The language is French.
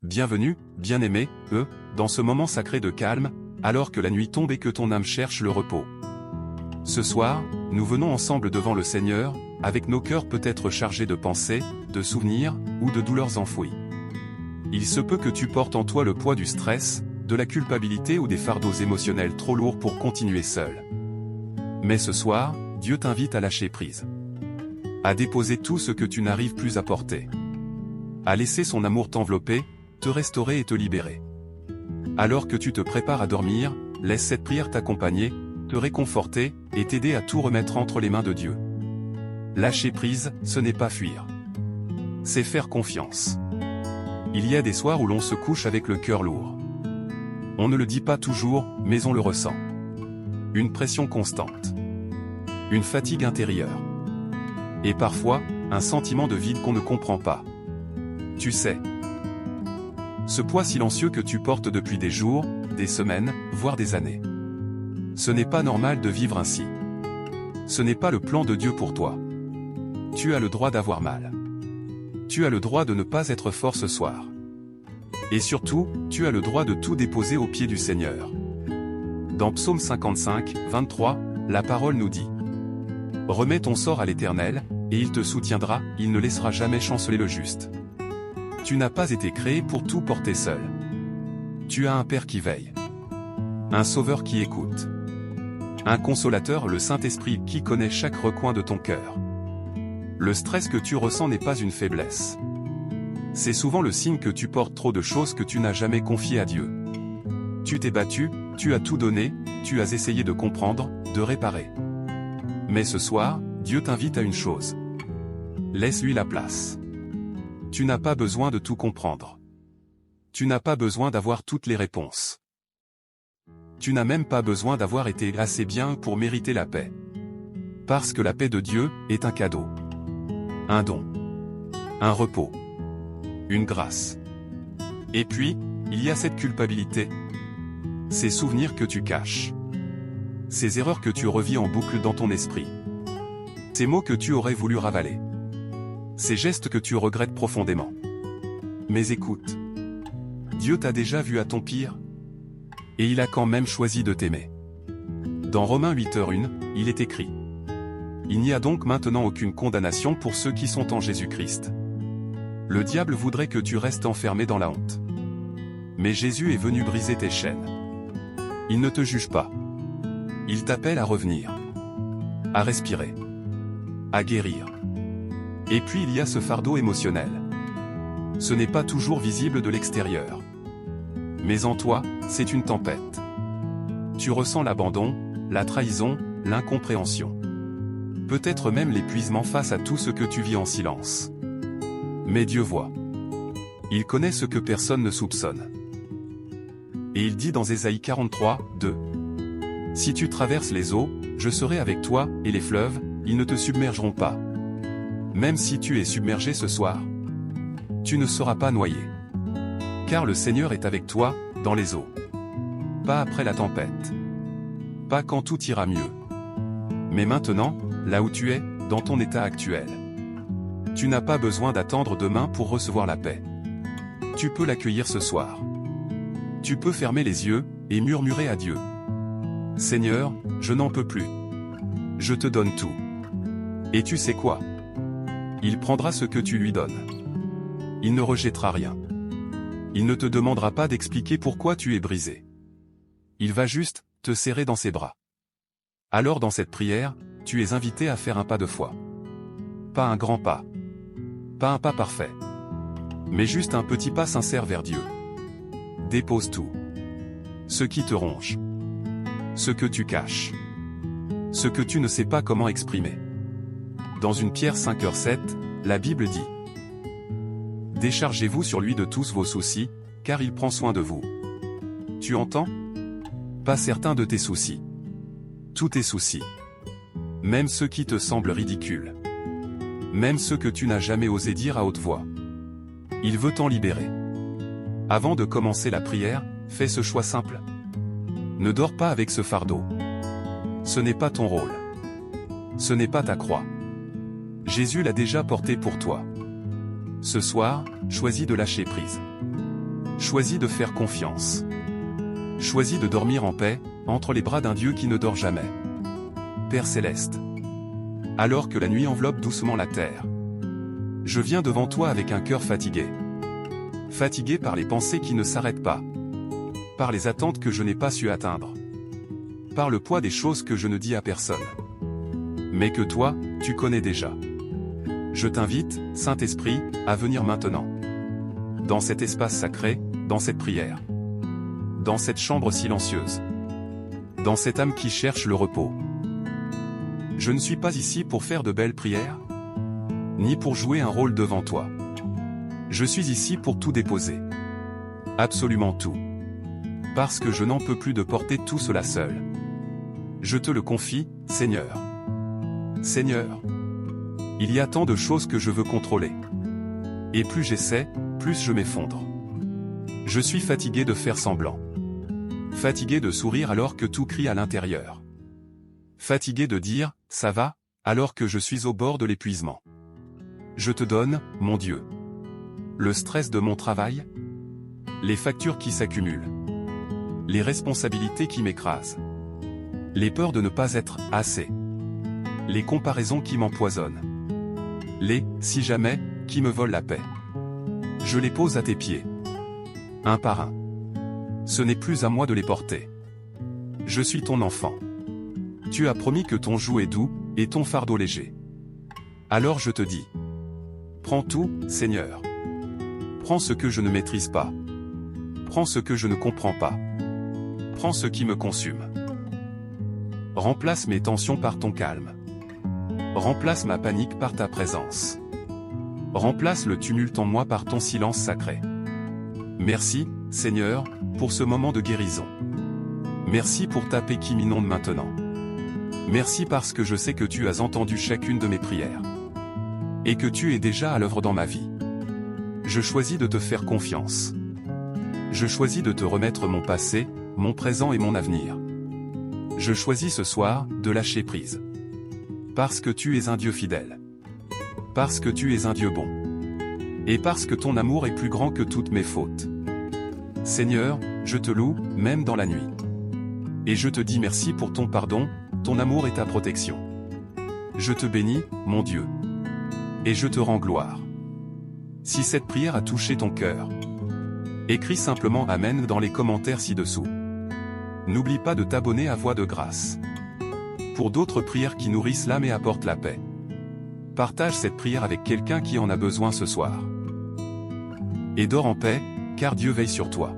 Bienvenue, bien-aimé, dans ce moment sacré de calme, alors que la nuit tombe et que ton âme cherche le repos. Ce soir, nous venons ensemble devant le Seigneur, avec nos cœurs peut-être chargés de pensées, de souvenirs, ou de douleurs enfouies. Il se peut que tu portes en toi le poids du stress, de la culpabilité ou des fardeaux émotionnels trop lourds pour continuer seul. Mais ce soir, Dieu t'invite à lâcher prise. À déposer tout ce que tu n'arrives plus à porter. À laisser son amour t'envelopper, te restaurer et te libérer. Alors que tu te prépares à dormir, laisse cette prière t'accompagner, te réconforter, et t'aider à tout remettre entre les mains de Dieu. Lâcher prise, ce n'est pas fuir. C'est faire confiance. Il y a des soirs où l'on se couche avec le cœur lourd. On ne le dit pas toujours, mais on le ressent. Une pression constante. Une fatigue intérieure. Et parfois, un sentiment de vide qu'on ne comprend pas. Tu sais. Ce poids silencieux que tu portes depuis des jours, des semaines, voire des années. Ce n'est pas normal de vivre ainsi. Ce n'est pas le plan de Dieu pour toi. Tu as le droit d'avoir mal. Tu as le droit de ne pas être fort ce soir. Et surtout, tu as le droit de tout déposer aux pieds du Seigneur. Dans Psaume 55, 23, la parole nous dit: remets ton sort à l'Éternel, et il te soutiendra, il ne laissera jamais chanceler le juste. Tu n'as pas été créé pour tout porter seul. Tu as un Père qui veille. Un Sauveur qui écoute. Un Consolateur, le Saint-Esprit, qui connaît chaque recoin de ton cœur. Le stress que tu ressens n'est pas une faiblesse. C'est souvent le signe que tu portes trop de choses que tu n'as jamais confiées à Dieu. Tu t'es battu, tu as tout donné, tu as essayé de comprendre, de réparer. Mais ce soir, Dieu t'invite à une chose. Laisse-lui la place. Tu n'as pas besoin de tout comprendre. Tu n'as pas besoin d'avoir toutes les réponses. Tu n'as même pas besoin d'avoir été assez bien pour mériter la paix. Parce que la paix de Dieu est un cadeau. Un don. Un repos. Une grâce. Et puis, il y a cette culpabilité. Ces souvenirs que tu caches. Ces erreurs que tu revis en boucle dans ton esprit. Ces mots que tu aurais voulu ravaler. Ces gestes que tu regrettes profondément. Mais écoute. Dieu t'a déjà vu à ton pire. Et il a quand même choisi de t'aimer. Dans Romains 8h1, il est écrit: il n'y a donc maintenant aucune condamnation pour ceux qui sont en Jésus-Christ. Le diable voudrait que tu restes enfermé dans la honte. Mais Jésus est venu briser tes chaînes. Il ne te juge pas. Il t'appelle à revenir. À respirer. À guérir. Et puis il y a ce fardeau émotionnel. Ce n'est pas toujours visible de l'extérieur. Mais en toi, c'est une tempête. Tu ressens l'abandon, la trahison, l'incompréhension. Peut-être même l'épuisement face à tout ce que tu vis en silence. Mais Dieu voit. Il connaît ce que personne ne soupçonne. Et il dit dans Ésaïe 43, 2. Si tu traverses les eaux, je serai avec toi, et les fleuves, ils ne te submergeront pas. Même si tu es submergé ce soir, tu ne seras pas noyé. Car le Seigneur est avec toi, dans les eaux. Pas après la tempête. Pas quand tout ira mieux. Mais maintenant, là où tu es, dans ton état actuel. Tu n'as pas besoin d'attendre demain pour recevoir la paix. Tu peux l'accueillir ce soir. Tu peux fermer les yeux, et murmurer à Dieu. Seigneur, je n'en peux plus. Je te donne tout. Et tu sais quoi? Il prendra ce que tu lui donnes. Il ne rejettera rien. Il ne te demandera pas d'expliquer pourquoi tu es brisé. Il va juste te serrer dans ses bras. Alors dans cette prière, tu es invité à faire un pas de foi. Pas un grand pas. Pas un pas parfait. Mais juste un petit pas sincère vers Dieu. Dépose tout. Ce qui te ronge. Ce que tu caches. Ce que tu ne sais pas comment exprimer. Dans 1 Pierre 5h7, la Bible dit: déchargez-vous sur lui de tous vos soucis, car il prend soin de vous. Tu entends? Pas certains de tes soucis. Tous tes soucis. Même ceux qui te semblent ridicules. Même ceux que tu n'as jamais osé dire à haute voix. Il veut t'en libérer. Avant de commencer la prière, fais ce choix simple. Ne dors pas avec ce fardeau. Ce n'est pas ton rôle. Ce n'est pas ta croix. Jésus l'a déjà porté pour toi. Ce soir, choisis de lâcher prise. Choisis de faire confiance. Choisis de dormir en paix, entre les bras d'un Dieu qui ne dort jamais. Père céleste. Alors que la nuit enveloppe doucement la terre, je viens devant toi avec un cœur fatigué. Fatigué par les pensées qui ne s'arrêtent pas. Par les attentes que je n'ai pas su atteindre. Par le poids des choses que je ne dis à personne. Mais que toi, tu connais déjà. Je t'invite, Saint-Esprit, à venir maintenant. Dans cet espace sacré, dans cette prière. Dans cette chambre silencieuse. Dans cette âme qui cherche le repos. Je ne suis pas ici pour faire de belles prières, ni pour jouer un rôle devant toi. Je suis ici pour tout déposer. Absolument tout. Parce que je n'en peux plus de porter tout cela seul. Je te le confie, Seigneur. Seigneur. Il y a tant de choses que je veux contrôler. Et plus j'essaie, plus je m'effondre. Je suis fatigué de faire semblant. Fatigué de sourire alors que tout crie à l'intérieur. Fatigué de dire « ça va » alors que je suis au bord de l'épuisement. Je te donne, mon Dieu. Le stress de mon travail. Les factures qui s'accumulent. Les responsabilités qui m'écrasent. Les peurs de ne pas être assez. Les comparaisons qui m'empoisonnent. Les « si jamais » qui me volent la paix. Je les pose à tes pieds. Un par un. Ce n'est plus à moi de les porter. Je suis ton enfant. Tu as promis que ton joug est doux, et ton fardeau léger. Alors je te dis. Prends tout, Seigneur. Prends ce que je ne maîtrise pas. Prends ce que je ne comprends pas. Prends ce qui me consume. Remplace mes tensions par ton calme. Remplace ma panique par ta présence. Remplace le tumulte en moi par ton silence sacré. Merci, Seigneur, pour ce moment de guérison. Merci pour ta paix qui m'inonde maintenant. Merci parce que je sais que tu as entendu chacune de mes prières. Et que tu es déjà à l'œuvre dans ma vie. Je choisis de te faire confiance. Je choisis de te remettre mon passé, mon présent et mon avenir. Je choisis ce soir de lâcher prise. Parce que tu es un Dieu fidèle. Parce que tu es un Dieu bon. Et parce que ton amour est plus grand que toutes mes fautes. Seigneur, je te loue, même dans la nuit. Et je te dis merci pour ton pardon, ton amour et ta protection. Je te bénis, mon Dieu. Et je te rends gloire. Si cette prière a touché ton cœur, écris simplement Amen dans les commentaires ci-dessous. N'oublie pas de t'abonner à Voix de Grâce. Pour d'autres prières qui nourrissent l'âme et apportent la paix. Partage cette prière avec quelqu'un qui en a besoin ce soir. Et dors en paix, car Dieu veille sur toi.